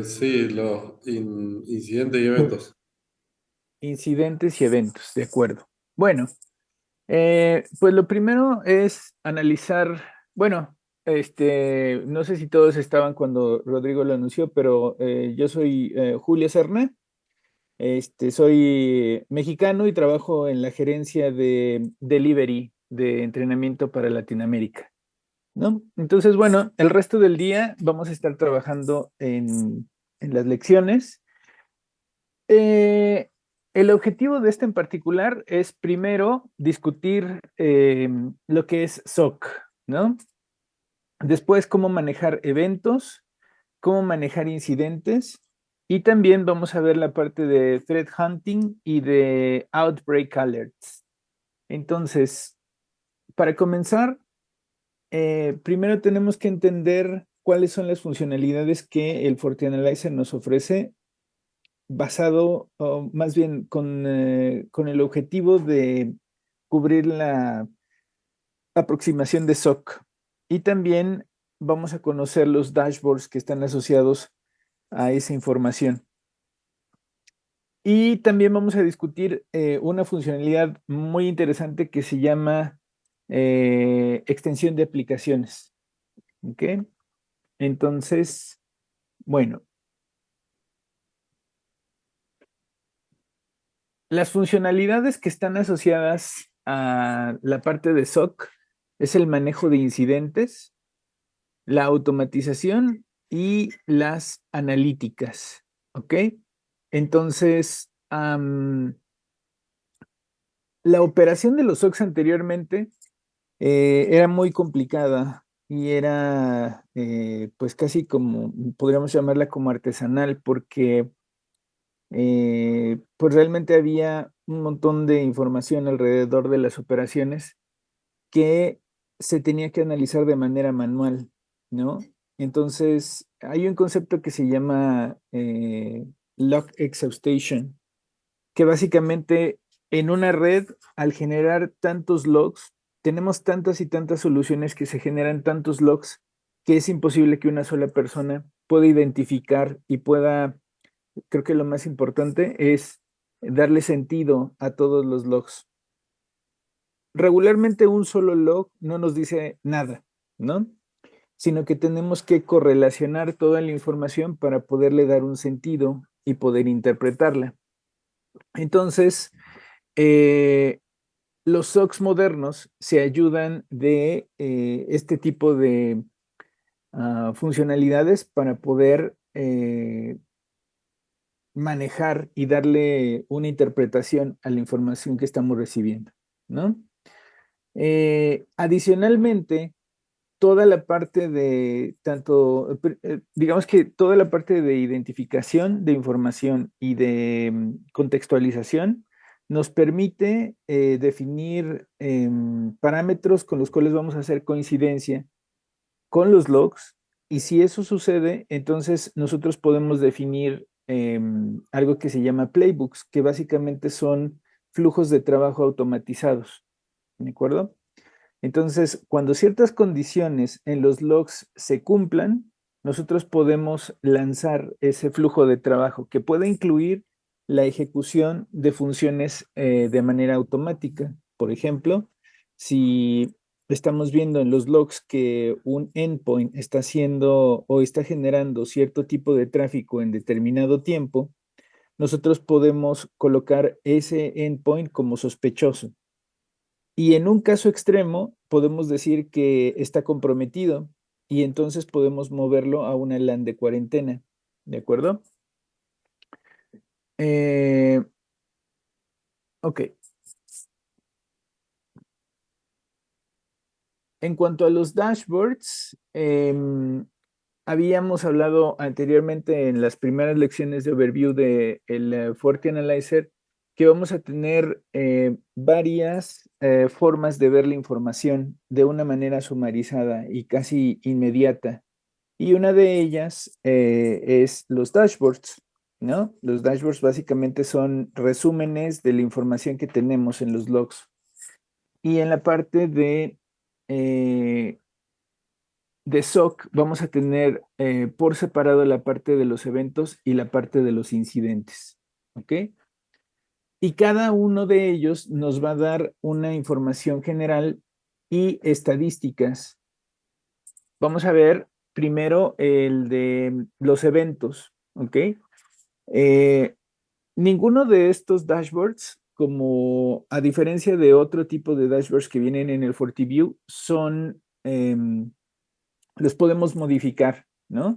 Sí, los incidentes y eventos. Incidentes y eventos, de acuerdo. Bueno, pues lo primero es analizar, bueno, no sé si todos estaban cuando Rodrigo lo anunció, pero yo soy Julio Serna, soy mexicano y trabajo en la gerencia de delivery de entrenamiento para Latinoamérica, ¿no? Entonces, bueno, el resto del día vamos a estar trabajando en las lecciones. Eh, el objetivo de este en particular es primero discutir lo que es SOC, ¿no? Después, cómo manejar eventos, cómo manejar incidentes y también vamos a ver la parte de threat hunting y de outbreak alerts. Entonces, para comenzar, primero tenemos que entender cuáles son las funcionalidades que el FortiAnalyzer nos ofrece basado, o más bien con el objetivo de cubrir la aproximación de SOC. Y también vamos a conocer los dashboards que están asociados a esa información. Y también vamos a discutir una funcionalidad muy interesante que se llama extensión de aplicaciones. ¿Ok? Entonces, bueno, las funcionalidades que están asociadas a la parte de SOC es el manejo de incidentes, la automatización y las analíticas. ¿Ok? Entonces, la operación de los SOCs anteriormente era muy complicada y era pues casi como, podríamos llamarla como artesanal, porque pues realmente había un montón de información alrededor de las operaciones que se tenía que analizar de manera manual, ¿no? Entonces, hay un concepto que se llama log exhaustion, que básicamente en una red, al generar tantos logs, tenemos tantas y tantas soluciones que se generan tantos logs que es imposible que una sola persona pueda identificar y pueda, creo que lo más importante es darle sentido a todos los logs. Regularmente un solo log no nos dice nada, ¿no? Sino que tenemos que correlacionar toda la información para poderle dar un sentido y poder interpretarla. Entonces, eh, los SOCs modernos se ayudan de este tipo de funcionalidades para poder manejar y darle una interpretación a la información que estamos recibiendo, ¿no? Adicionalmente, toda la parte de tanto, digamos que toda la parte de identificación de información y de contextualización nos permite definir parámetros con los cuales vamos a hacer coincidencia con los logs. Y si eso sucede, entonces nosotros podemos definir algo que se llama playbooks, que básicamente son flujos de trabajo automatizados. ¿De acuerdo? Entonces, cuando ciertas condiciones en los logs se cumplan, nosotros podemos lanzar ese flujo de trabajo que puede incluir la ejecución de funciones de manera automática. Por ejemplo, si estamos viendo en los logs que un endpoint está haciendo o está generando cierto tipo de tráfico en determinado tiempo, nosotros podemos colocar ese endpoint como sospechoso. Y en un caso extremo, podemos decir que está comprometido y entonces podemos moverlo a una LAN de cuarentena. ¿De acuerdo? Eh, ok. En cuanto a los dashboards, habíamos hablado anteriormente en las primeras lecciones de overview de el FortiAnalyzer que vamos a tener varias formas de ver la información de una manera sumarizada y casi inmediata. Y una de ellas es los dashboards, ¿no? Los dashboards básicamente son resúmenes de la información que tenemos en los logs. Y en la parte de de SOC vamos a tener por separado la parte de los eventos y la parte de los incidentes. ¿Ok? Y cada uno de ellos nos va a dar una información general y estadísticas. Vamos a ver primero el de los eventos. ¿Ok? Eh, Ninguno de estos dashboards, como a diferencia de otro tipo de dashboards que vienen en el FortiView, los podemos modificar, ¿no?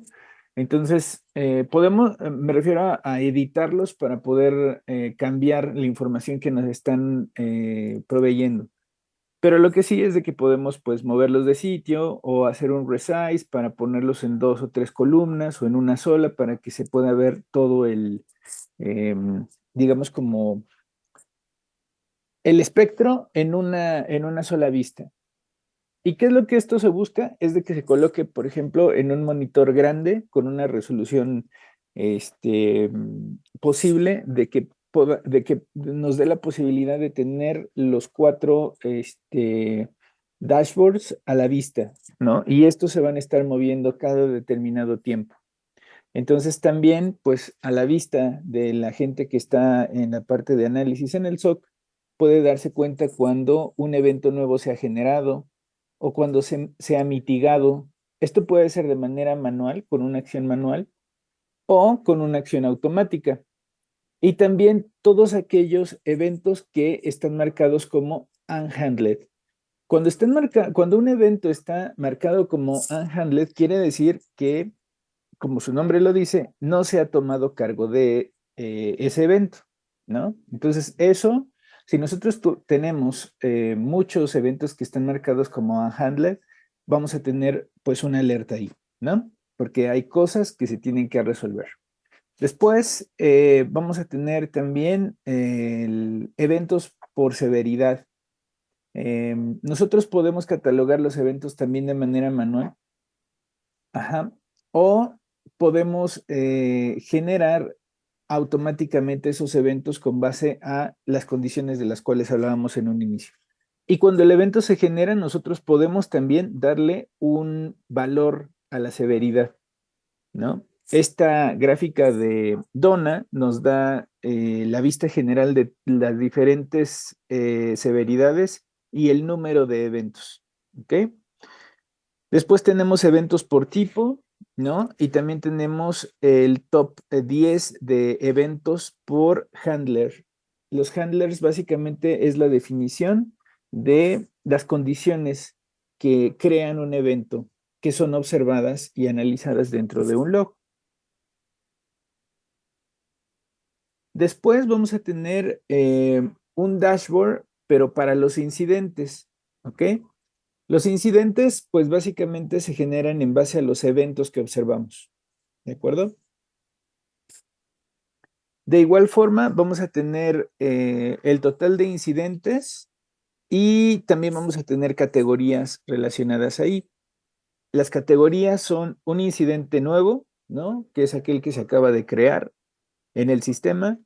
Entonces, me refiero a editarlos para poder cambiar la información que nos están proveyendo. Pero lo que sí es de que podemos, pues, moverlos de sitio o hacer un resize para ponerlos en 2 o 3 columnas o en una sola para que se pueda ver todo digamos, como el espectro en una sola vista. ¿Y qué es lo que esto se busca? Es de que se coloque, por ejemplo, en un monitor grande con una resolución posible de que nos dé la posibilidad de tener los 4 dashboards a la vista, ¿no? Y estos se van a estar moviendo cada determinado tiempo. Entonces también, pues a la vista de la gente que está en la parte de análisis en el SOC, puede darse cuenta cuando un evento nuevo se ha generado o cuando se ha mitigado. Esto puede ser de manera manual, con una acción manual o con una acción automática. Y también todos aquellos eventos que están marcados como unhandled. Cuando un evento está marcado como unhandled, quiere decir que, como su nombre lo dice, no se ha tomado cargo de ese evento, ¿no? Entonces, eso, si nosotros tenemos muchos eventos que están marcados como unhandled, vamos a tener pues una alerta ahí, ¿no? Porque hay cosas que se tienen que resolver. Después, vamos a tener también eventos por severidad. Nosotros podemos catalogar los eventos también de manera manual. Ajá. O podemos generar automáticamente esos eventos con base a las condiciones de las cuales hablábamos en un inicio. Y cuando el evento se genera, nosotros podemos también darle un valor a la severidad, ¿no? Esta gráfica de Donna nos da la vista general de las diferentes severidades y el número de eventos, ¿ok? Después tenemos eventos por tipo, ¿no? Y también tenemos el top 10 de eventos por handler. Los handlers básicamente es la definición de las condiciones que crean un evento, que son observadas y analizadas dentro de un log. Después vamos a tener un dashboard, pero para los incidentes, ¿ok? Los incidentes, pues básicamente se generan en base a los eventos que observamos, ¿de acuerdo? De igual forma, vamos a tener el total de incidentes y también vamos a tener categorías relacionadas ahí. Las categorías son un incidente nuevo, ¿no? Que es aquel que se acaba de crear en el sistema.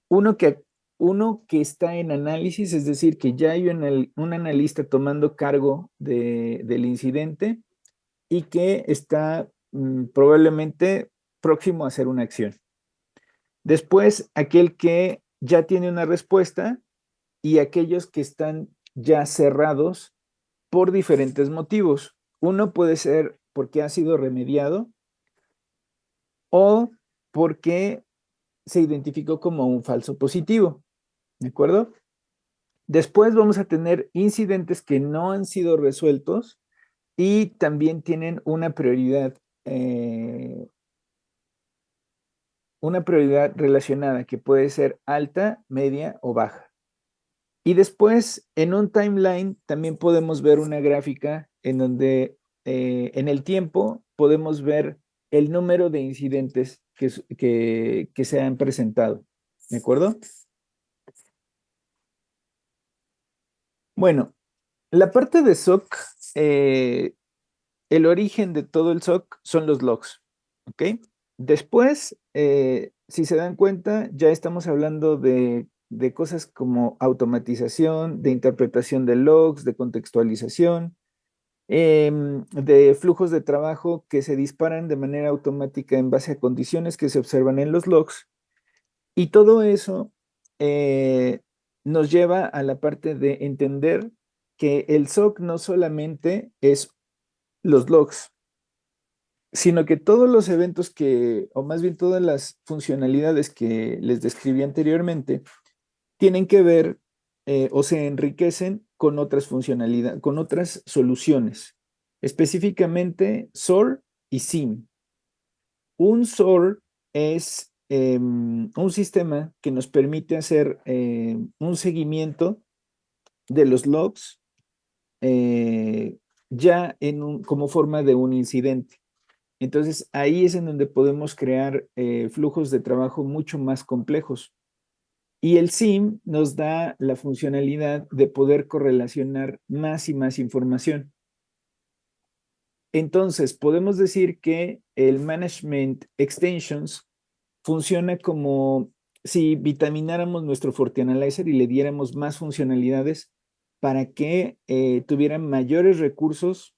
Uno que, uno que está en análisis, es decir, que ya hay un analista tomando cargo del incidente y que está probablemente próximo a hacer una acción. Después, aquel que ya tiene una respuesta y aquellos que están ya cerrados por diferentes motivos. Uno puede ser porque ha sido remediado o porque se identificó como un falso positivo, ¿de acuerdo? Después vamos a tener incidentes que no han sido resueltos y también tienen una prioridad relacionada que puede ser alta, media o baja. Y después, en un timeline, también podemos ver una gráfica en donde en el tiempo podemos ver el número de incidentes que se han presentado. ¿De acuerdo? Bueno, la parte de SOC, el origen de todo el SOC son los logs. ¿Ok? Después, si se dan cuenta, ya estamos hablando de cosas como automatización, de interpretación de logs, de contextualización. de flujos de trabajo que se disparan de manera automática en base a condiciones que se observan en los logs. Y todo eso nos lleva a la parte de entender que el SOC no solamente es los logs, sino que todos los eventos que, o más bien todas las funcionalidades que les describí anteriormente, tienen que ver o se enriquecen con otras funcionalidades, con otras soluciones, específicamente SOAR y SIEM. Un SOAR es un sistema que nos permite hacer un seguimiento de los logs ya como forma de un incidente. Entonces, ahí es en donde podemos crear flujos de trabajo mucho más complejos. Y el SIEM nos da la funcionalidad de poder correlacionar más y más información. Entonces, podemos decir que el Management Extensions funciona como si vitamináramos nuestro FortiAnalyzer y le diéramos más funcionalidades para que tuvieran mayores recursos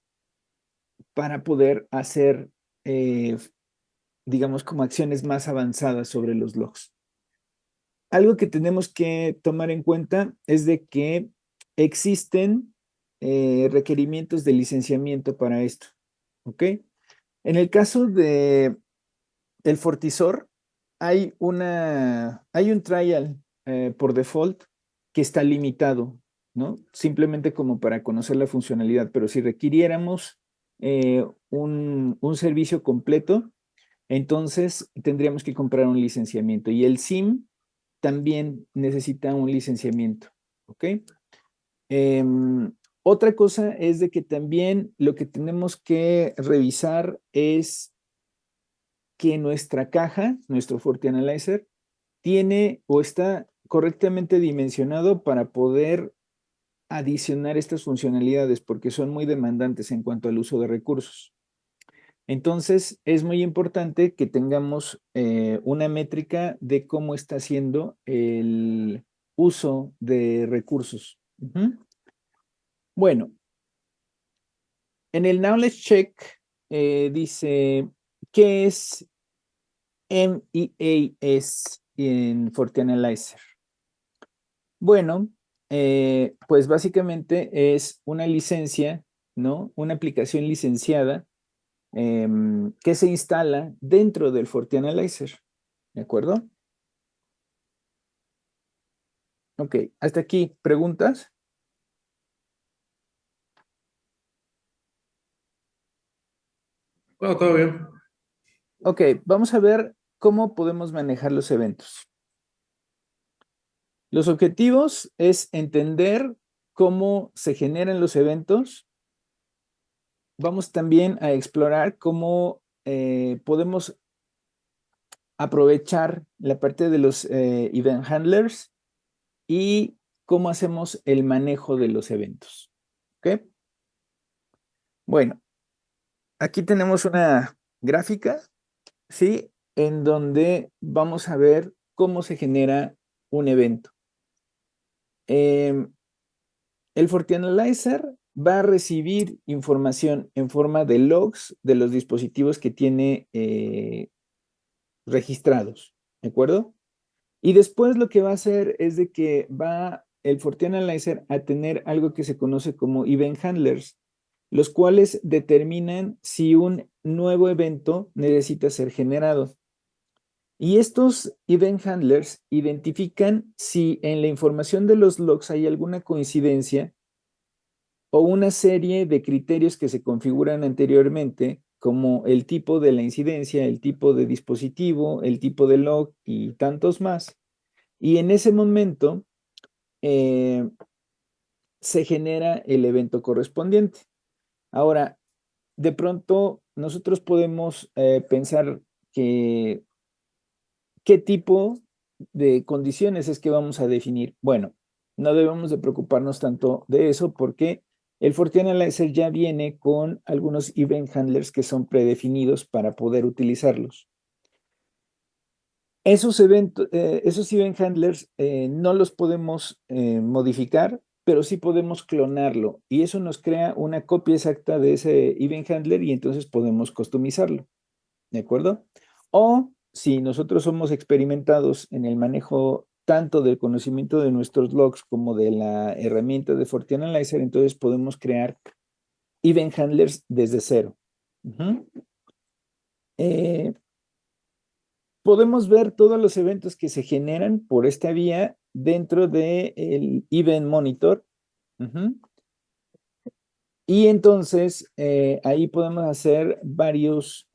para poder hacer, digamos, como acciones más avanzadas sobre los logs. Algo que tenemos que tomar en cuenta es de que existen requerimientos de licenciamiento para esto, ¿ok? En el caso de el Fortisor, hay un trial por default que está limitado, ¿no? Simplemente como para conocer la funcionalidad, pero si requiriéramos un servicio completo, entonces tendríamos que comprar un licenciamiento y el SIM también necesita un licenciamiento, ¿ok? Otra cosa es de que también lo que tenemos que revisar es que nuestra caja, nuestro FortiAnalyzer, tiene o está correctamente dimensionado para poder adicionar estas funcionalidades porque son muy demandantes en cuanto al uso de recursos. Entonces, es muy importante que tengamos una métrica de cómo está haciendo el uso de recursos. Bueno, en el Knowledge Check dice, ¿qué es MEAS en FortiAnalyzer? Bueno, pues básicamente es una licencia, ¿no? Una aplicación licenciada que se instala dentro del FortiAnalyzer, ¿de acuerdo? Ok, hasta aquí, ¿preguntas? No, todo bien. Ok, vamos a ver cómo podemos manejar los eventos. Los objetivos es entender cómo se generan los eventos. Vamos también a explorar cómo podemos aprovechar la parte de los event handlers y cómo hacemos el manejo de los eventos. ¿Ok? Bueno, aquí tenemos una gráfica, ¿sí? En donde vamos a ver cómo se genera un evento. El FortiAnalyzer va a recibir información en forma de logs de los dispositivos que tiene registrados, ¿de acuerdo? Y después lo que va a hacer es de que va el FortiAnalyzer a tener algo que se conoce como event handlers, los cuales determinan si un nuevo evento necesita ser generado. Y estos event handlers identifican si en la información de los logs hay alguna coincidencia o una serie de criterios que se configuran anteriormente, como el tipo de la incidencia, el tipo de dispositivo, el tipo de log y tantos más. Y en ese momento se genera el evento correspondiente. Ahora, de pronto nosotros podemos pensar que qué tipo de condiciones es que vamos a definir. Bueno, no debemos de preocuparnos tanto de eso porque el FortiAnalyzer ya viene con algunos event handlers que son predefinidos para poder utilizarlos. Esos event handlers no los podemos modificar, pero sí podemos clonarlo y eso nos crea una copia exacta de ese event handler y entonces podemos customizarlo, ¿de acuerdo? O si nosotros somos experimentados en el manejo tanto del conocimiento de nuestros logs como de la herramienta de FortiAnalyzer, entonces podemos crear event handlers desde cero. Ujú. Eh, Podemos ver todos los eventos que se generan por esta vía dentro del Event Monitor. Ujú. Y entonces ahí podemos hacer varios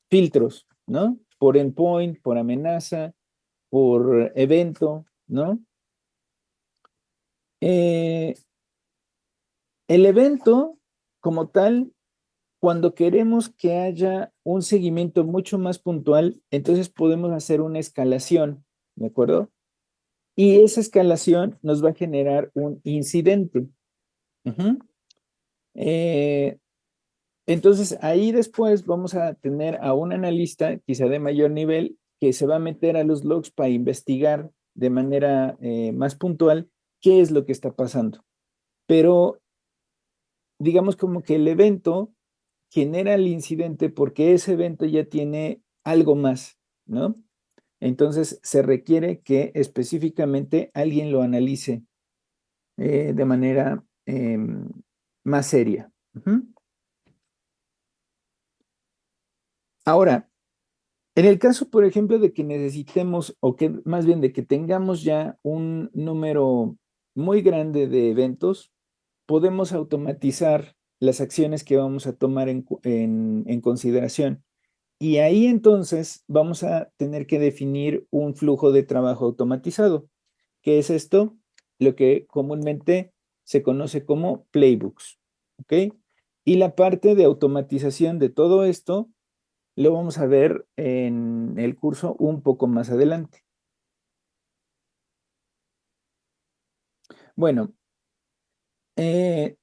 filtros, ¿no? Por endpoint, por amenaza, por evento, ¿no? Eh, el evento como tal, cuando queremos que haya un seguimiento mucho más puntual, entonces podemos hacer una escalación, ¿de acuerdo? Y esa escalación nos va a generar un incidente. Ujú. Eh, entonces, ahí después vamos a tener a un analista, quizá de mayor nivel, que se va a meter a los logs para investigar de manera más puntual qué es lo que está pasando. Pero digamos como que el evento genera el incidente porque ese evento ya tiene algo más, ¿no? Entonces, se requiere que específicamente alguien lo analice de manera más seria. Ujú. Ahora, en el caso, por ejemplo, de que necesitemos, o que más bien de que tengamos ya un número muy grande de eventos, podemos automatizar las acciones que vamos a tomar en consideración. Y ahí entonces vamos a tener que definir un flujo de trabajo automatizado. ¿Qué es esto? Lo que comúnmente se conoce como playbooks. ¿Ok? Y la parte de automatización de todo esto lo vamos a ver en el curso un poco más adelante. Bueno, eh,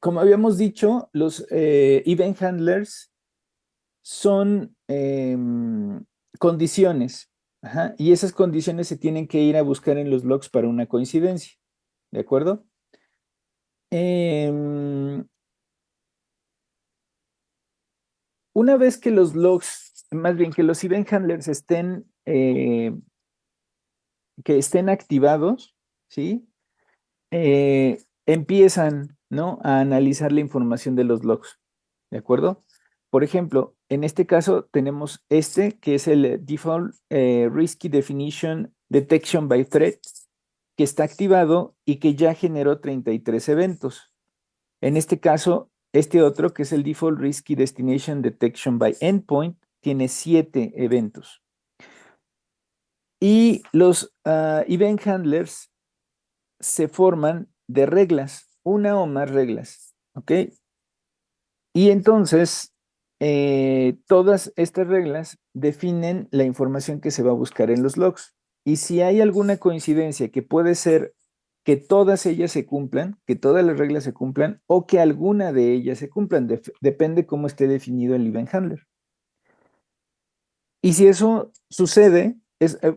como habíamos dicho, los event handlers son condiciones, ajá, y esas condiciones se tienen que ir a buscar en los logs para una coincidencia, ¿de acuerdo? Em, una vez que los logs, más bien que los event handlers que estén activados, ¿sí? Empiezan, ¿no? A analizar la información de los logs, ¿de acuerdo? Por ejemplo, en este caso tenemos este, que es el Default Risky Definition Detection by Threat, que está activado y que ya generó 33 eventos. En este caso, este otro, que es el Default Risky Destination Detection by Endpoint, tiene 7 eventos. Y los event handlers se forman de reglas, una o más reglas, ¿ok? Y entonces, todas estas reglas definen la información que se va a buscar en los logs. Y si hay alguna coincidencia que puede ser que todas ellas se cumplan, que todas las reglas se cumplan, o que alguna de ellas se cumplan, depende cómo esté definido el event handler. Y si eso sucede,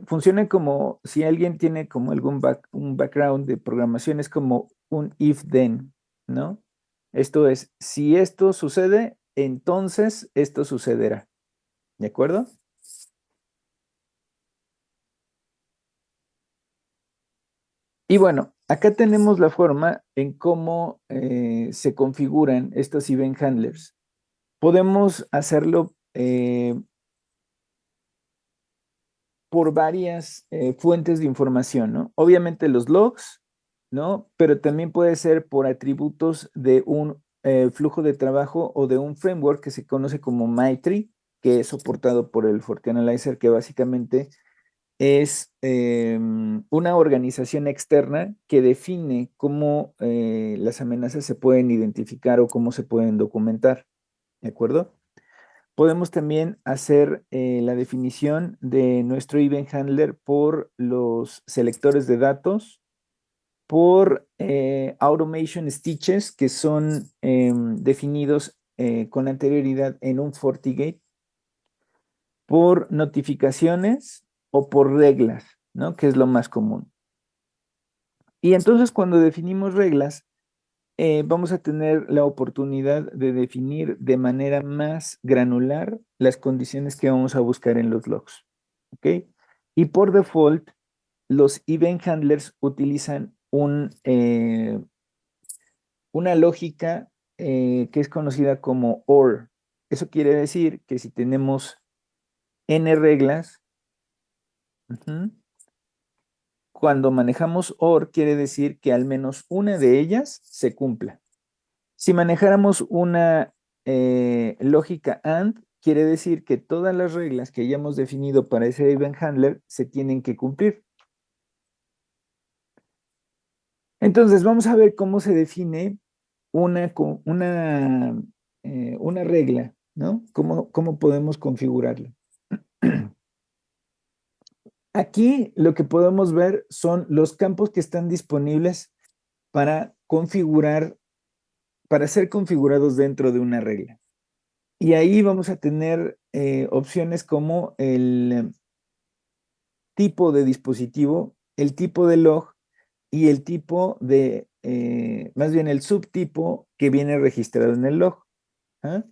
funciona como si alguien tiene como un background de programación, es como un if-then, ¿no? Esto es, si esto sucede, entonces esto sucederá, ¿de acuerdo? Y bueno, acá tenemos la forma en cómo se configuran estos event handlers. Podemos hacerlo por varias fuentes de información, ¿no? Obviamente los logs, ¿no? Pero también puede ser por atributos de un flujo de trabajo o de un framework que se conoce como MyTree, que es soportado por el FortiAnalyzer, que básicamente es una organización externa que define cómo las amenazas se pueden identificar o cómo se pueden documentar, ¿de acuerdo? Podemos también hacer la definición de nuestro event handler por los selectores de datos, por automation stitches que son definidos con anterioridad en un FortiGate, por notificaciones o por reglas, ¿no? Que es lo más común. Y entonces cuando definimos reglas, vamos a tener la oportunidad de definir de manera más granular las condiciones que vamos a buscar en los logs. ¿Ok? Y por default, los event handlers utilizan una lógica que es conocida como OR. Eso quiere decir que si tenemos n reglas, cuando manejamos OR quiere decir que al menos una de ellas se cumpla. Si manejáramos una lógica AND, quiere decir que todas las reglas que hayamos definido para ese event handler se tienen que cumplir. Entonces, vamos a ver cómo se define una regla, ¿no? ¿Cómo podemos configurarla? Aquí lo que podemos ver son los campos que están disponibles para configurar, para ser configurados dentro de una regla. Y ahí vamos a tener opciones como el tipo de dispositivo, el tipo de log y el tipo de, más bien el subtipo que viene registrado en el log. ¿Ah?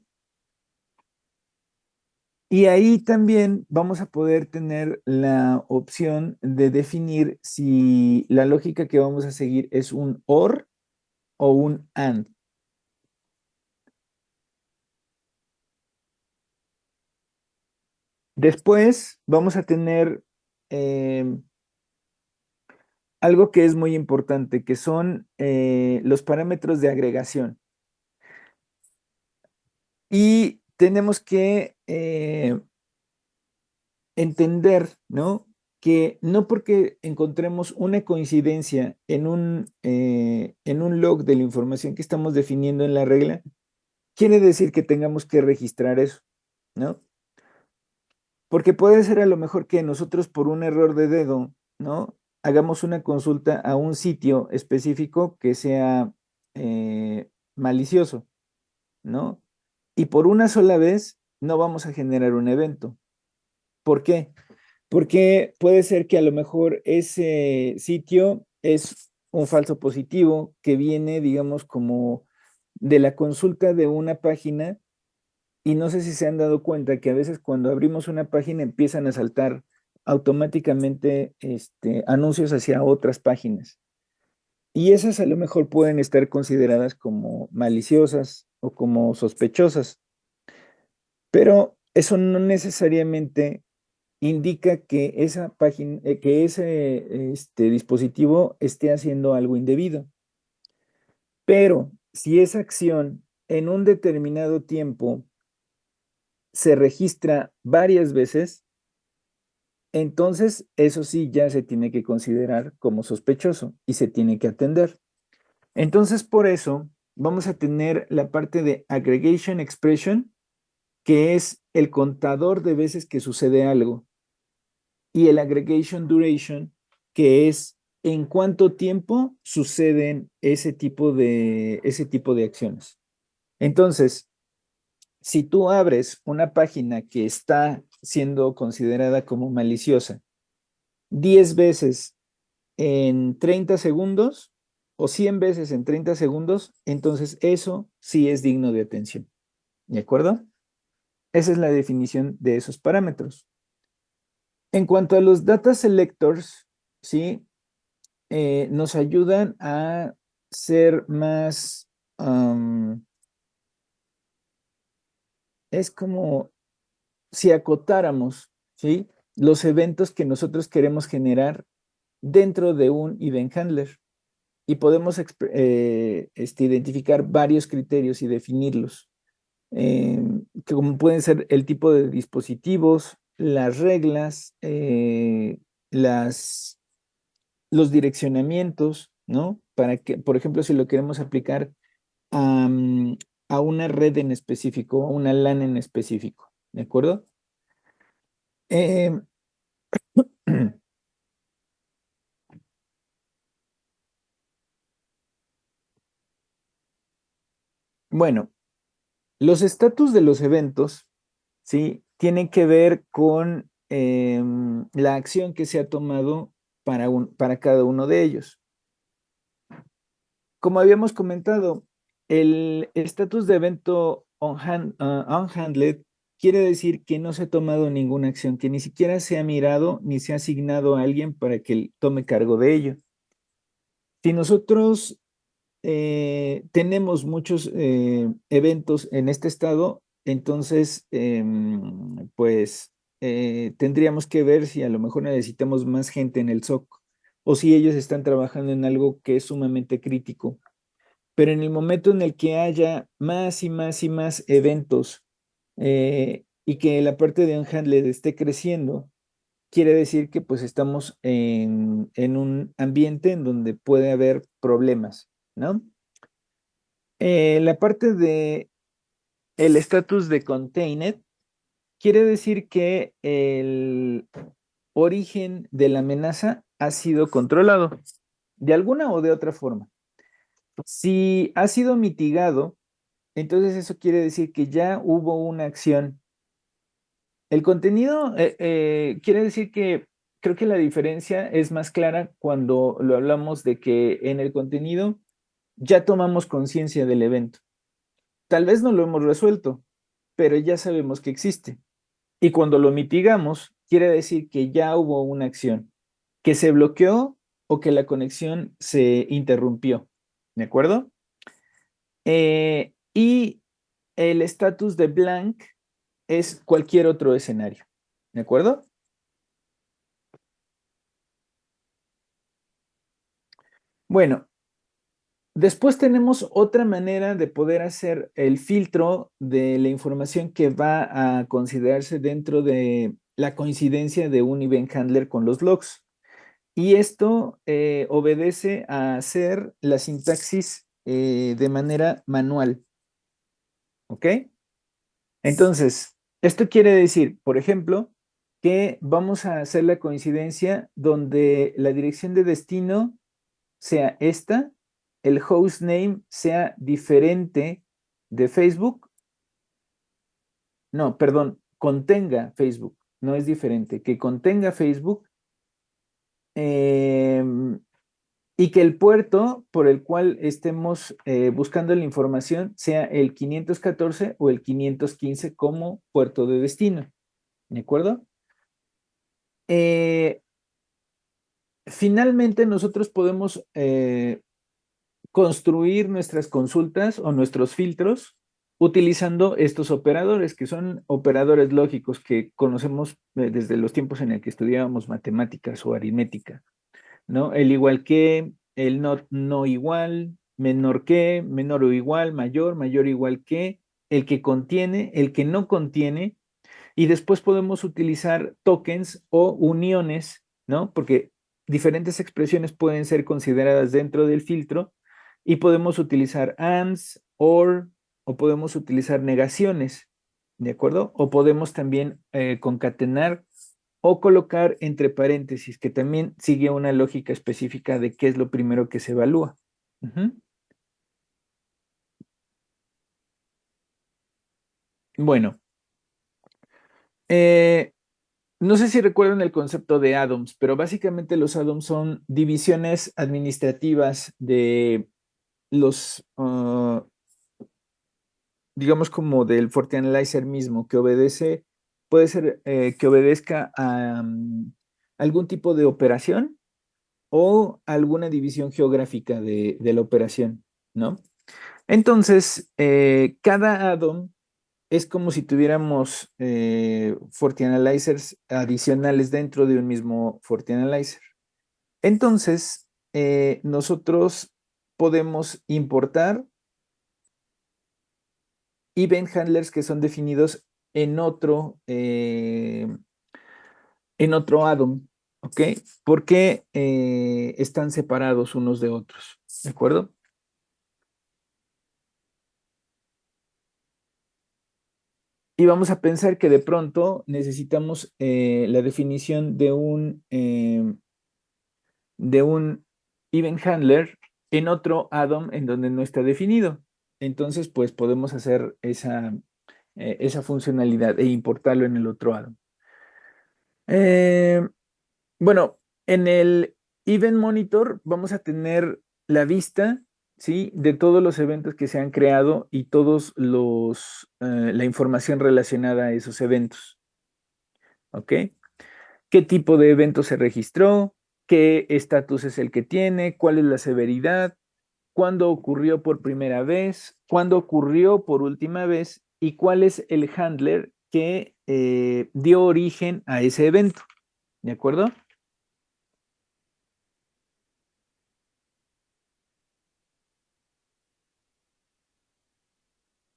Y ahí también vamos a poder tener la opción de definir si la lógica que vamos a seguir es un OR o un AND. Después vamos a tener algo que es muy importante, que son los parámetros de agregación. Y tenemos que entender, ¿no? Que no porque encontremos una coincidencia en un log de la información que estamos definiendo en la regla, quiere decir que tengamos que registrar eso, ¿no? Porque puede ser a lo mejor que nosotros por un error de dedo, ¿no? Hagamos una consulta a un sitio específico que sea malicioso, ¿no? Y por una sola vez no vamos a generar un evento. ¿Por qué? Porque puede ser que a lo mejor ese sitio es un falso positivo que viene, digamos, como de la consulta de una página. Y no sé si se han dado cuenta que a veces cuando abrimos una página empiezan a saltar automáticamente anuncios hacia otras páginas. Y esas a lo mejor pueden estar consideradas como maliciosas o como sospechosas, pero eso no necesariamente indica que esa página, que ese dispositivo esté haciendo algo indebido. Pero si esa acción en un determinado tiempo se registra varias veces, entonces eso sí ya se tiene que considerar como sospechoso y se tiene que atender. Entonces, por eso vamos a tener la parte de aggregation expression, que es el contador de veces que sucede algo, y el aggregation duration, que es en cuánto tiempo suceden ese tipo de acciones. Entonces, si tú abres una página que está siendo considerada como maliciosa 10 veces en 30 segundos o 100 veces en 30 segundos, entonces eso sí es digno de atención. ¿De acuerdo? Esa es la definición de esos parámetros. En cuanto a los data selectors, ¿sí? Nos ayudan a ser más, es como si acotáramos, ¿sí? Los eventos que nosotros queremos generar dentro de un event handler y podemos identificar varios criterios y definirlos, que como pueden ser el tipo de dispositivos, las reglas, los direccionamientos, ¿no? Para que, por ejemplo, si lo queremos aplicar a una red en específico, a una LAN en específico, ¿de acuerdo? Eh, bueno, los estatus de los eventos, ¿sí? Tienen que ver con la acción que se ha tomado para cada uno de ellos. como habíamos comentado, el estatus de evento unhandled quiere decir que no se ha tomado ninguna acción, que ni siquiera se ha mirado ni se ha asignado a alguien para que tome cargo de ello. Si nosotros tenemos muchos eventos en este estado, entonces, pues tendríamos que ver si a lo mejor necesitamos más gente en el SOC o si ellos están trabajando en algo que es sumamente crítico. Pero en el momento en el que haya más y más y más eventos y que la parte de Unhandled esté creciendo, quiere decir que pues estamos en un ambiente en donde puede haber problemas, ¿no? La parte de el estatus de contained quiere decir que el origen de la amenaza ha sido controlado de alguna o de otra forma. Si ha sido mitigado, entonces eso quiere decir que ya hubo una acción. El contenido quiere decir que creo que la diferencia es más clara cuando lo hablamos de que en el contenido ya tomamos conciencia del evento. Tal vez no lo hemos resuelto, pero ya sabemos que existe. Y cuando lo mitigamos, quiere decir que ya hubo una acción, que se bloqueó o que la conexión se interrumpió. ¿De acuerdo? Y el estatus de blank es cualquier otro escenario. ¿De acuerdo? Bueno, después tenemos otra manera de poder hacer el filtro de la información que va a considerarse dentro de la coincidencia de un event handler con los logs. Y esto obedece a hacer la sintaxis de manera manual. ¿Ok? Entonces, esto quiere decir, por ejemplo, que vamos a hacer la coincidencia donde la dirección de destino sea esta, el hostname sea diferente de Facebook. No, perdón, contenga Facebook, no es diferente, que contenga Facebook y que el puerto por el cual estemos buscando la información sea el 514 o el 515 como puerto de destino. ¿De acuerdo? Eh, Finalmente, nosotros podemos construir nuestras consultas o nuestros filtros utilizando estos operadores, que son operadores lógicos que conocemos desde los tiempos en el que estudiábamos matemáticas o aritmética, ¿no? El igual que, el no, no igual, menor que, menor o igual, mayor, mayor o igual que, el que contiene, el que no contiene, y después podemos utilizar tokens o uniones, ¿no? Porque diferentes expresiones pueden ser consideradas dentro del filtro y podemos utilizar ands, or, o podemos utilizar negaciones, ¿de acuerdo? O podemos también concatenar o colocar entre paréntesis, que también sigue una lógica específica de qué es lo primero que se evalúa. Ujú. Bueno, eh, no sé si recuerdan el concepto de add-ons, pero básicamente los add-ons son divisiones administrativas de los, digamos como del FortiAnalyzer mismo, que obedece, puede ser que obedezca a algún tipo de operación o alguna división geográfica de la operación, ¿no? Entonces, cada add-on es como si tuviéramos FortiAnalyzers adicionales dentro de un mismo FortiAnalyzer. Entonces, nosotros podemos importar event handlers que son definidos en otro add-on, ¿ok? Porque están separados unos de otros, ¿de acuerdo? Y vamos a pensar que de pronto necesitamos la definición de un event handler en otro add-on en donde no está definido. Entonces, pues podemos hacer esa funcionalidad e importarlo en el otro add-on. Eh, bueno, en el Event Monitor vamos a tener la vista ¿sí? De todos los eventos que se han creado y todos la información relacionada a esos eventos, ¿ok? ¿Qué tipo de evento se registró? ¿Qué estatus es el que tiene? ¿Cuál es la severidad? ¿Cuándo ocurrió por primera vez? ¿Cuándo ocurrió por última vez? ¿Y cuál es el handler que dio origen a ese evento? ¿De acuerdo?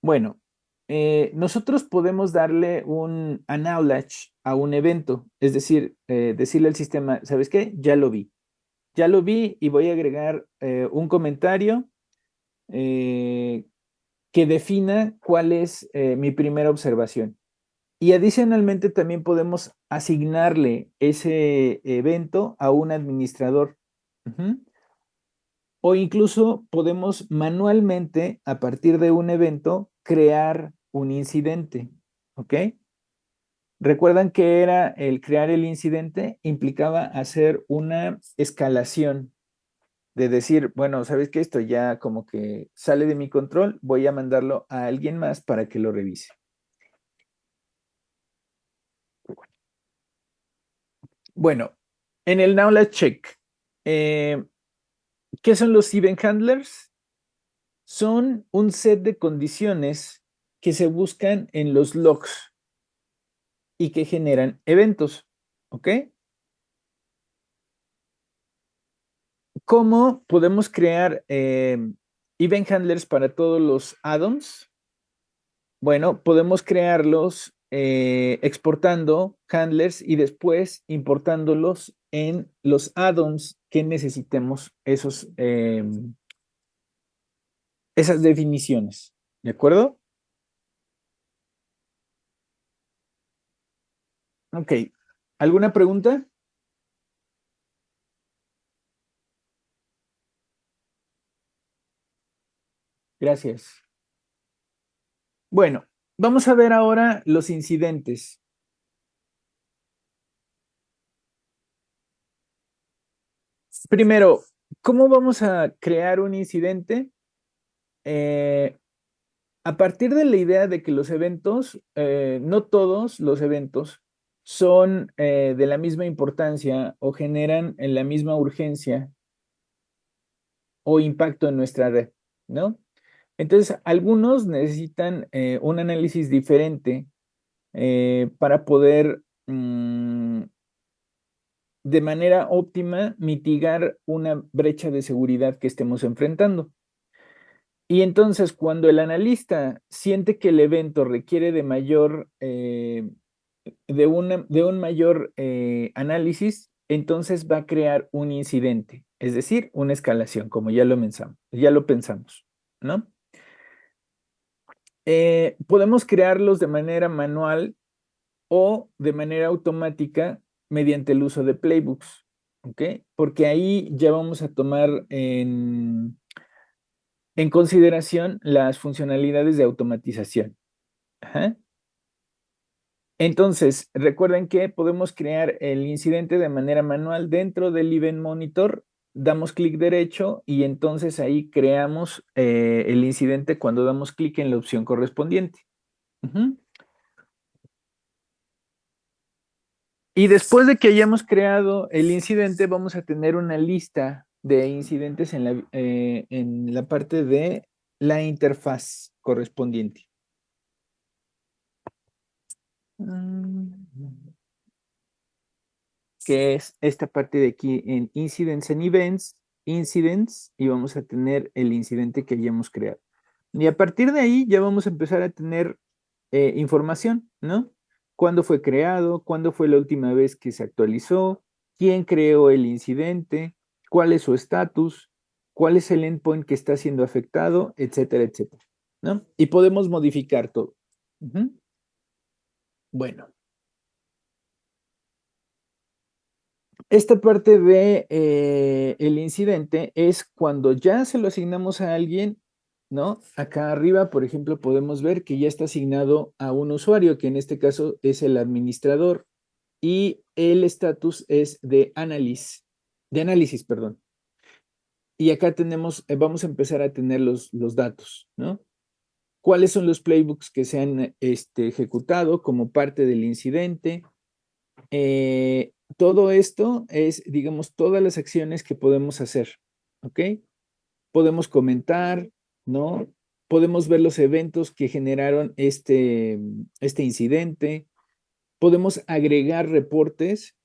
Bueno, nosotros podemos darle un acknowledge a un evento, es decir, decirle al sistema, ¿sabes qué? Ya lo vi y voy a agregar un comentario eh, que defina cuál es mi primera observación. Y adicionalmente también podemos asignarle ese evento a un administrador. Ujú. O incluso podemos manualmente, a partir de un evento, crear un incidente. ¿Ok? Recuerdan que era el crear el incidente implicaba hacer una escalación de decir, bueno, ¿sabes qué? Esto ya como que sale de mi control, voy a mandarlo a alguien más para que lo revise. Bueno, en el Knowledge Check, eh, ¿qué son los Event Handlers? Son un set de condiciones que se buscan en los logs y que generan eventos. ¿Ok? ¿Cómo podemos crear Event Handlers para todos los add-ons? Bueno, podemos crearlos exportando handlers y después importándolos en los add-ons que necesitemos esas definiciones. ¿De acuerdo? Ok. ¿Alguna pregunta? Gracias. Bueno, vamos a ver ahora los incidentes. Primero, ¿cómo vamos a crear un incidente? Eh, a partir de la idea de que los eventos, no todos los eventos son de la misma importancia o generan en la misma urgencia o impacto en nuestra red, ¿no? Entonces, algunos necesitan un análisis diferente para poder de manera óptima mitigar una brecha de seguridad que estemos enfrentando. Y entonces, cuando el analista siente que el evento requiere de mayor, de un mayor análisis, entonces va a crear un incidente, es decir, una escalación, como ya lo pensamos, ¿no? Podemos crearlos de manera manual o de manera automática mediante el uso de playbooks, ¿ok? Porque ahí ya vamos a tomar en consideración las funcionalidades de automatización. Ajá. Entonces, recuerden que podemos crear el incidente de manera manual dentro del Event Monitor, damos clic derecho y entonces ahí creamos el incidente cuando damos clic en la opción correspondiente. Ujú. Y después de que hayamos creado el incidente, vamos a tener una lista de incidentes en la parte de la interfaz correspondiente. Mm. Que es esta parte de aquí en Incidents and Events, Incidents, y vamos a tener el incidente que hayamos creado. Y a partir de ahí ya vamos a empezar a tener información, ¿no? ¿Cuándo fue creado? ¿Cuándo fue la última vez que se actualizó? ¿Quién creó el incidente? ¿Cuál es su estatus? ¿Cuál es el endpoint que está siendo afectado? Etcétera, etcétera, ¿no? Y podemos modificar todo. Ujú. Bueno. Esta parte de el incidente es cuando ya se lo asignamos a alguien, ¿no? Acá arriba, por ejemplo, podemos ver que ya está asignado a un usuario, que en este caso es el administrador, y el estatus es de análisis, perdón. y acá tenemos, vamos a empezar a tener los datos, ¿no? ¿Cuáles son los playbooks que se han ejecutado como parte del incidente? Todo esto es, digamos, todas las acciones que podemos hacer, ¿ok? Podemos comentar, ¿no? Podemos ver los eventos que generaron este incidente. Podemos agregar reportes,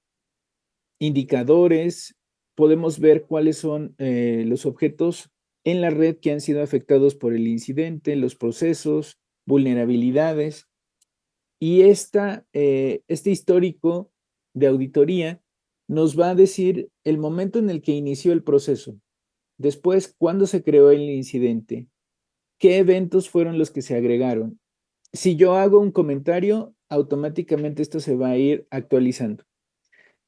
indicadores, podemos ver cuáles son los objetos en la red que han sido afectados por el incidente, los procesos, vulnerabilidades. Y este histórico de auditoría nos va a decir el momento en el que inició el proceso, después cuándo se creó el incidente, qué eventos fueron los que se agregaron. Si yo hago un comentario, automáticamente esto se va a ir actualizando.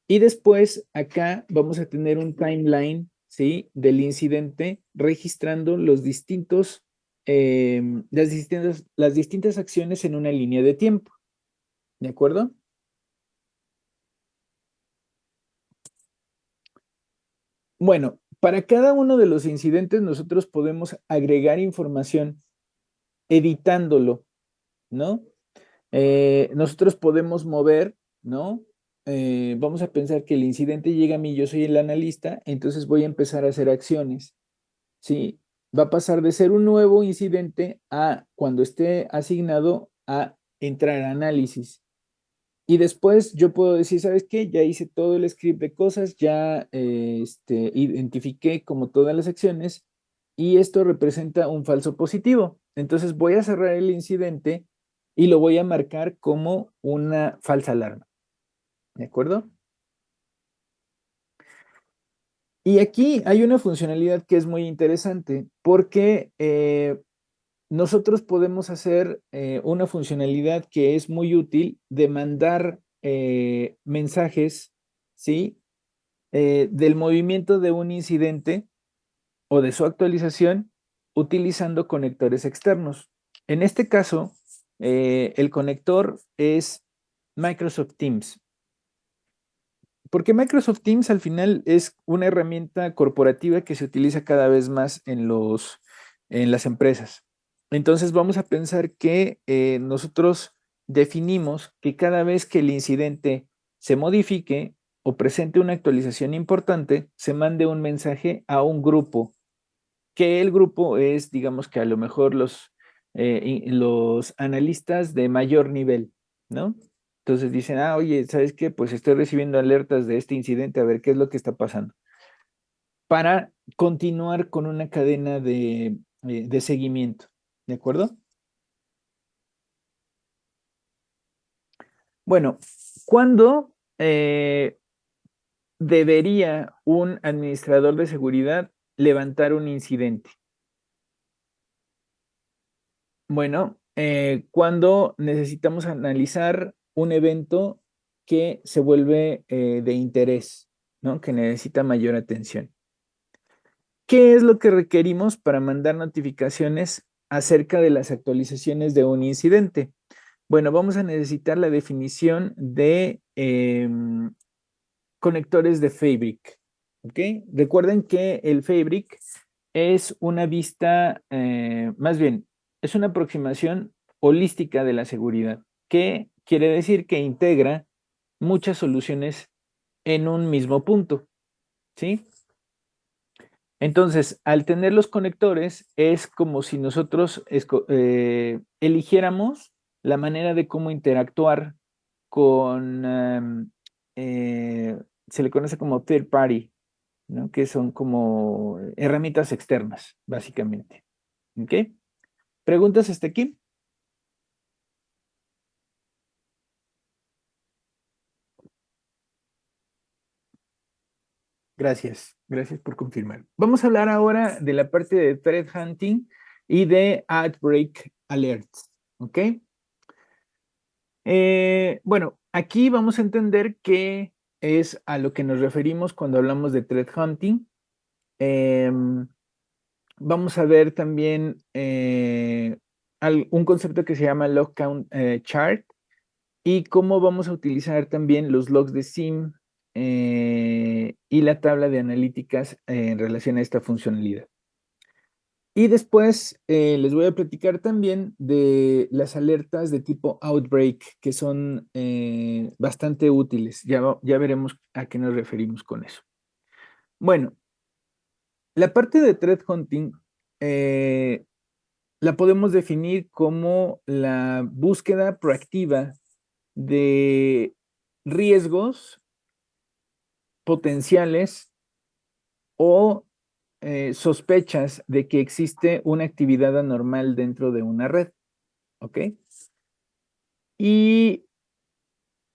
Y después acá vamos a tener un timeline, ¿sí? Del incidente registrando las distintas acciones en una línea de tiempo. ¿De acuerdo? Bueno, para cada uno de los incidentes nosotros podemos agregar información editándolo, ¿no? Nosotros podemos mover, ¿no? Vamos a pensar que el incidente llega a mí, yo soy el analista, entonces voy a empezar a hacer acciones, ¿sí? Va a pasar de ser un nuevo incidente a cuando esté asignado a entrar a análisis. Y después yo puedo decir, ¿sabes qué? Ya hice todo el script de cosas, ya identifiqué como todas las acciones y esto representa un falso positivo. Entonces voy a cerrar el incidente y lo voy a marcar como una falsa alarma. ¿De acuerdo? Y aquí hay una funcionalidad que es muy interesante porque nosotros podemos hacer una funcionalidad que es muy útil de mandar mensajes, ¿sí? Del movimiento de un incidente o de su actualización utilizando conectores externos. En este caso, el conector es Microsoft Teams. Porque Microsoft Teams al final es una herramienta corporativa que se utiliza cada vez más en las empresas. Entonces vamos a pensar que nosotros definimos que cada vez que el incidente se modifique o presente una actualización importante, se mande un mensaje a un grupo, que el grupo es, digamos que a lo mejor los analistas de mayor nivel, ¿no? Entonces dicen, oye, ¿sabes qué? Pues estoy recibiendo alertas de este incidente, a ver qué es lo que está pasando. Para continuar con una cadena de seguimiento, ¿de acuerdo? Bueno, ¿cuándo debería un administrador de seguridad levantar un incidente? Bueno, cuando necesitamos analizar un evento que se vuelve de interés, ¿no? Que necesita mayor atención. ¿Qué es lo que requerimos para mandar notificaciones acerca de las actualizaciones de un incidente? Bueno, vamos a necesitar la definición de conectores de Fabric. ¿Ok? Recuerden que el Fabric es una vista, más bien, es una aproximación holística de la seguridad, que quiere decir que integra muchas soluciones en un mismo punto. ¿Sí? Entonces, al tener los conectores, es como si nosotros eligiéramos la manera de cómo interactuar con, se le conoce como third party, ¿no? Que son como herramientas externas, básicamente. ¿Ok? ¿Preguntas hasta aquí? Gracias, gracias por confirmar. Vamos a hablar ahora de la parte de threat hunting y de outbreak alerts. ¿Ok? Bueno, aquí vamos a entender qué es a lo que nos referimos cuando hablamos de threat hunting. Em, Vamos a ver también un concepto que se llama log count chart y cómo vamos a utilizar también los logs de SIEM y la tabla de analíticas en relación a esta funcionalidad. Y después les voy a platicar también de las alertas de tipo Outbreak, que son bastante útiles. Ya veremos a qué nos referimos con eso. Bueno, la parte de Threat Hunting la podemos definir como la búsqueda proactiva de riesgos potenciales o sospechas de que existe una actividad anormal dentro de una red, ¿ok? Y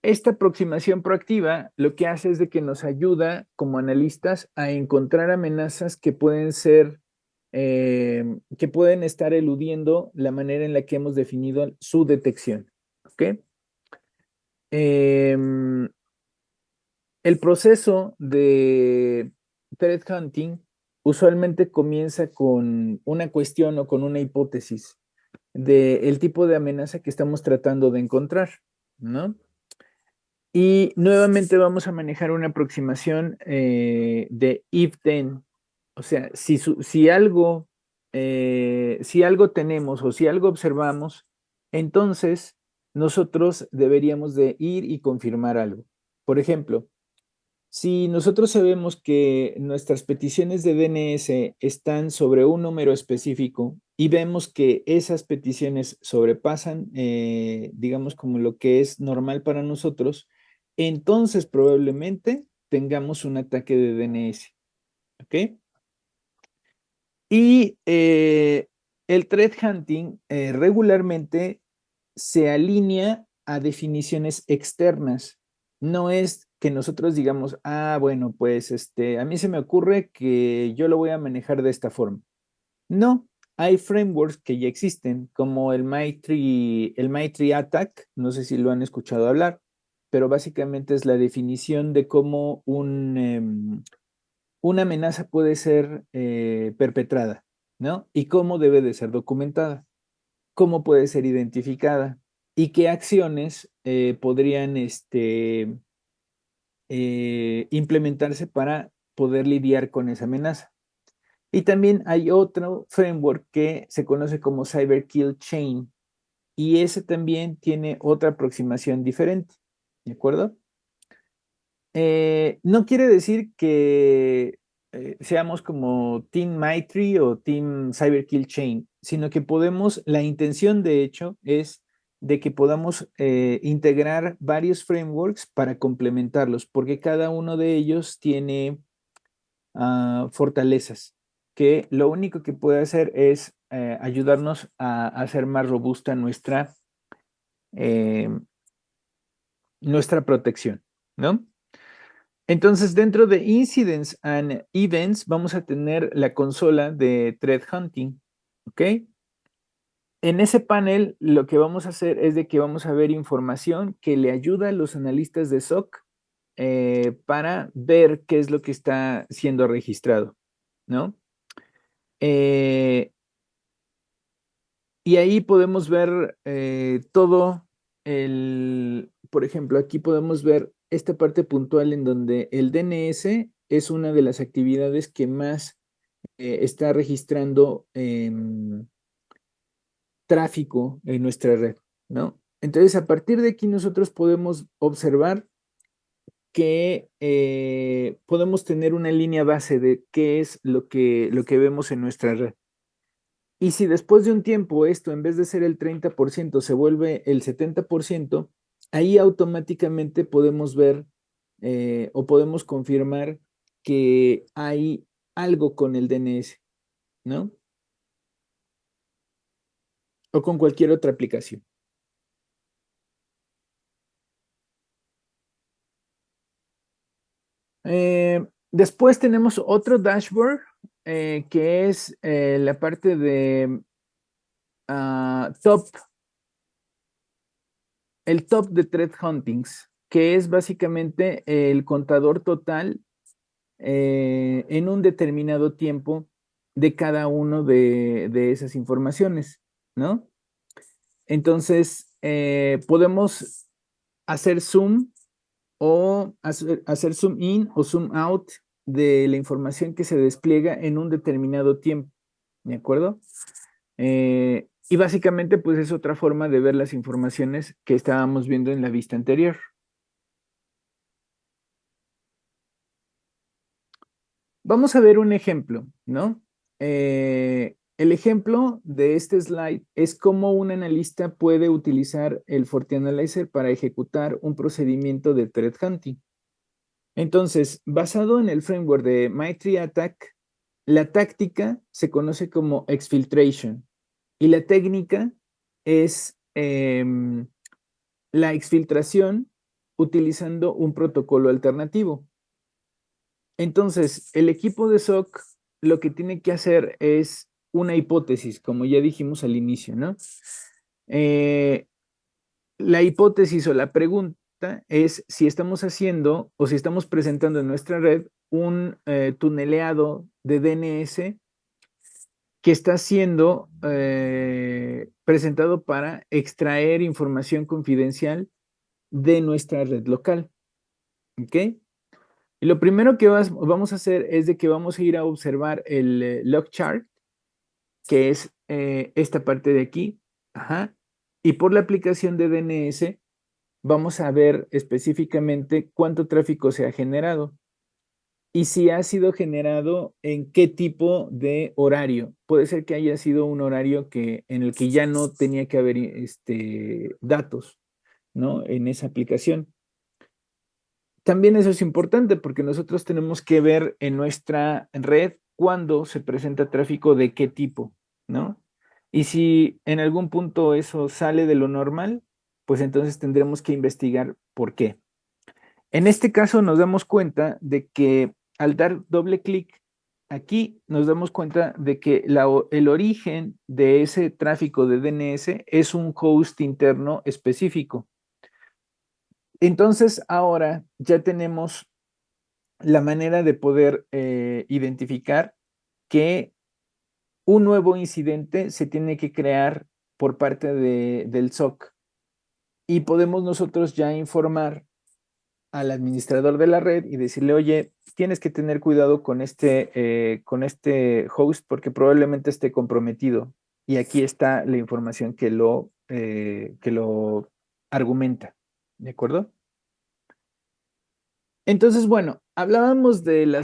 esta aproximación proactiva lo que hace es de que nos ayuda como analistas a encontrar amenazas que pueden ser, que pueden estar eludiendo la manera en la que hemos definido su detección, ¿ok? Em, el proceso de threat hunting usualmente comienza con una cuestión o con una hipótesis del tipo de amenaza que estamos tratando de encontrar, ¿no? Y nuevamente vamos a manejar una aproximación de if-then. O sea, si algo tenemos o si algo observamos, entonces nosotros deberíamos de ir y confirmar algo. Por ejemplo, si nosotros sabemos que nuestras peticiones de DNS están sobre un número específico y vemos que esas peticiones sobrepasan, digamos, como lo que es normal para nosotros, entonces probablemente tengamos un ataque de DNS. ¿Ok? Y el threat hunting regularmente se alinea a definiciones externas. No es que nosotros digamos, ah, bueno, pues a mí se me ocurre que yo lo voy a manejar de esta forma. No, hay frameworks que ya existen, como el MITRE ATT&CK, no sé si lo han escuchado hablar, pero básicamente es la definición de cómo una amenaza puede ser perpetrada, ¿no? Y cómo debe de ser documentada, cómo puede ser identificada y qué acciones podrían implementarse para poder lidiar con esa amenaza. Y también hay otro framework que se conoce como Cyber Kill Chain y ese también tiene otra aproximación diferente, ¿de acuerdo? No quiere decir que seamos como Team Maitri o Team Cyber Kill Chain, sino que la intención de hecho es de que podamos integrar varios frameworks para complementarlos, porque cada uno de ellos tiene fortalezas, que lo único que puede hacer es ayudarnos a hacer más robusta eh, nuestra protección, ¿no? Entonces, dentro de Incidents and Events, vamos a tener la consola de Threat Hunting, ¿ok? En ese panel, lo que vamos a hacer es de que vamos a ver información que le ayuda a los analistas de SOC para ver qué es lo que está siendo registrado, ¿no? Y ahí podemos ver por ejemplo, aquí podemos ver esta parte puntual en donde el DNS es una de las actividades que más está registrando tráfico en nuestra red, ¿no? Entonces, a partir de aquí nosotros podemos observar que podemos tener una línea base de qué es lo que vemos en nuestra red. Y si después de un tiempo esto, en vez de ser el 30%, se vuelve el 70%, ahí automáticamente podemos ver o podemos confirmar que hay algo con el DNS, ¿no? O con cualquier otra aplicación. Después tenemos otro dashboard que es la parte de el top de threat huntings, que es básicamente el contador total en un determinado tiempo de cada uno de esas informaciones, ¿no? Entonces, podemos hacer zoom o hacer zoom in o zoom out de la información que se despliega en un determinado tiempo, ¿de acuerdo? Y básicamente, pues es otra forma de ver las informaciones que estábamos viendo en la vista anterior. Vamos a ver un ejemplo, ¿no? El ejemplo de este slide es cómo un analista puede utilizar el FortiAnalyzer para ejecutar un procedimiento de threat hunting. Entonces, basado en el framework de MyTreeAttack, la táctica se conoce como exfiltration y la técnica es la exfiltración utilizando un protocolo alternativo. Entonces, el equipo de SOC lo que tiene que hacer es una hipótesis, como ya dijimos al inicio, ¿no? La hipótesis o la pregunta es si estamos haciendo o si estamos presentando en nuestra red un tuneleado de DNS que está siendo presentado para extraer información confidencial de nuestra red local. ¿Ok? Y lo primero que vamos a hacer es de que vamos a ir a observar el log chart, que es esta parte de aquí. Ajá. Y por la aplicación de DNS vamos a ver específicamente cuánto tráfico se ha generado y si ha sido generado en qué tipo de horario. Puede ser que haya sido un horario en el que ya no tenía que haber datos, ¿no? En esa aplicación. También eso es importante porque nosotros tenemos que ver en nuestra red cuándo se presenta tráfico de qué tipo, ¿no? Y si en algún punto eso sale de lo normal, pues entonces tendremos que investigar por qué. En este caso nos damos cuenta de que al dar doble clic aquí, nos damos cuenta de que el origen de ese tráfico de DNS es un host interno específico. Entonces ahora ya tenemos la manera de poder identificar que un nuevo incidente se tiene que crear por parte del SOC y podemos nosotros ya informar al administrador de la red y decirle, oye, tienes que tener cuidado con este host porque probablemente esté comprometido. Y aquí está la información que lo argumenta. ¿De acuerdo? Entonces, bueno, hablábamos del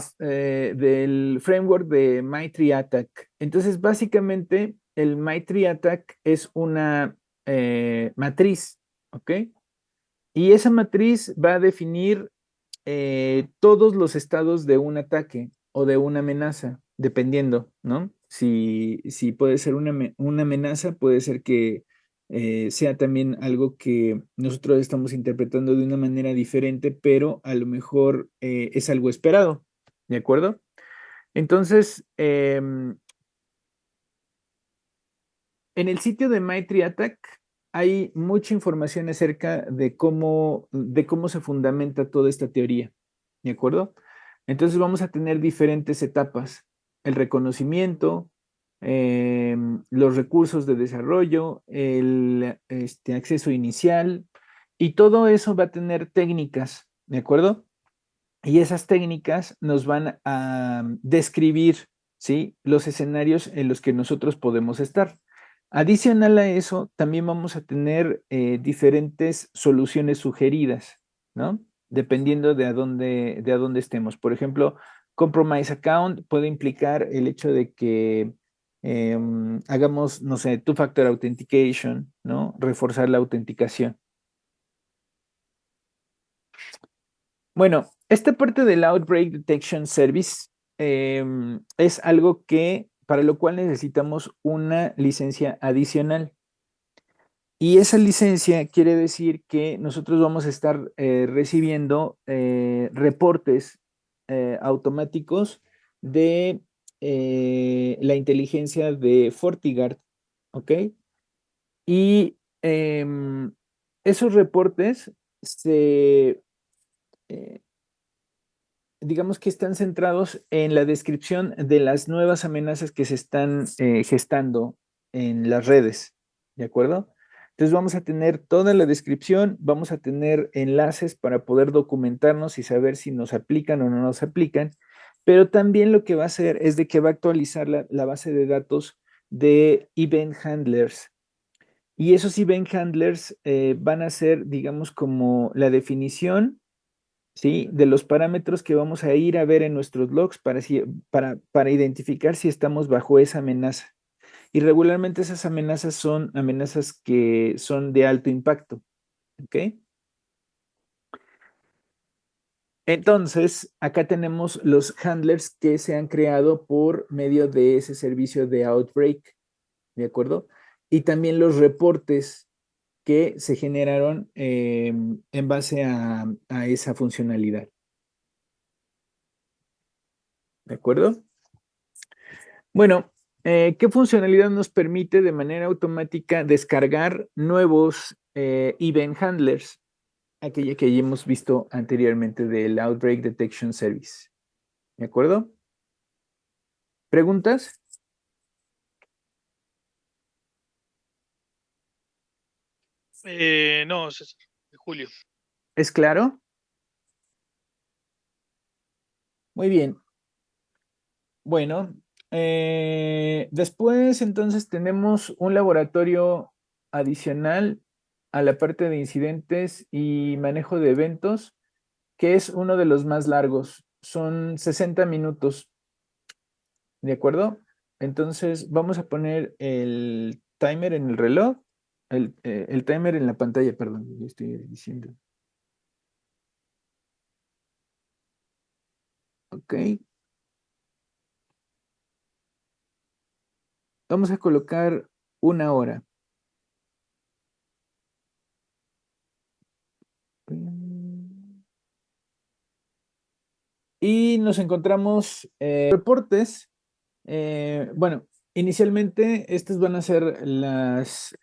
framework de MyTreeAttack. Entonces, básicamente, el MyTreeAttack es una matriz, ¿ok? Y esa matriz va a definir todos los estados de un ataque o de una amenaza, dependiendo, ¿no? Si puede ser una amenaza, puede ser que sea también algo que nosotros estamos interpretando de una manera diferente, pero a lo mejor es algo esperado, ¿de acuerdo? Entonces, en el sitio de MyTreeAttack hay mucha información acerca de cómo se fundamenta toda esta teoría, ¿de acuerdo? Entonces vamos a tener diferentes etapas, el reconocimiento, los recursos de desarrollo, el acceso inicial, y todo eso va a tener técnicas, ¿de acuerdo? Y esas técnicas nos van a describir, ¿sí? Los escenarios en los que nosotros podemos estar. Adicional a eso, también vamos a tener diferentes soluciones sugeridas, ¿no? Dependiendo de a dónde estemos. Por ejemplo, Compromise Account puede implicar el hecho de que hagamos, no sé, Two-Factor Authentication, ¿no? Reforzar la autenticación. Bueno, esta parte del Outbreak Detection Service es algo para lo cual necesitamos una licencia adicional. Y esa licencia quiere decir que nosotros vamos a estar recibiendo reportes automáticos de la inteligencia de FortiGuard, ¿ok? Y esos reportes eh, digamos que están centrados en la descripción de las nuevas amenazas que se están gestando en las redes, ¿de acuerdo? Entonces vamos a tener toda la descripción, vamos a tener enlaces para poder documentarnos y saber si nos aplican o no nos aplican, pero también lo que va a hacer es de que va a actualizar la base de datos de event handlers. Y esos event handlers van a ser, digamos, como la definición, ¿sí? De los parámetros que vamos a ir a ver en nuestros logs para identificar si estamos bajo esa amenaza. Y regularmente esas amenazas son amenazas que son de alto impacto, ¿ok? Entonces, acá tenemos los handlers que se han creado por medio de ese servicio de Outbreak, ¿de acuerdo? Y también los reportes que se generaron en base a esa funcionalidad, ¿de acuerdo? Bueno, ¿qué funcionalidad nos permite de manera automática descargar nuevos event handlers? Aquella que ya hemos visto anteriormente del Outbreak Detection Service. ¿De acuerdo? ¿Preguntas? No, César, Julio. ¿Es claro? Muy bien. Bueno, después entonces tenemos un laboratorio adicional a la parte de incidentes y manejo de eventos, que es uno de los más largos. Son 60 minutos, ¿de acuerdo? Entonces vamos a poner el timer en el reloj, el timer en la pantalla, perdón, ya estoy diciendo. Ok. Vamos a colocar 1 hora. Y nos encontramos reportes. Bueno, inicialmente estas van a ser las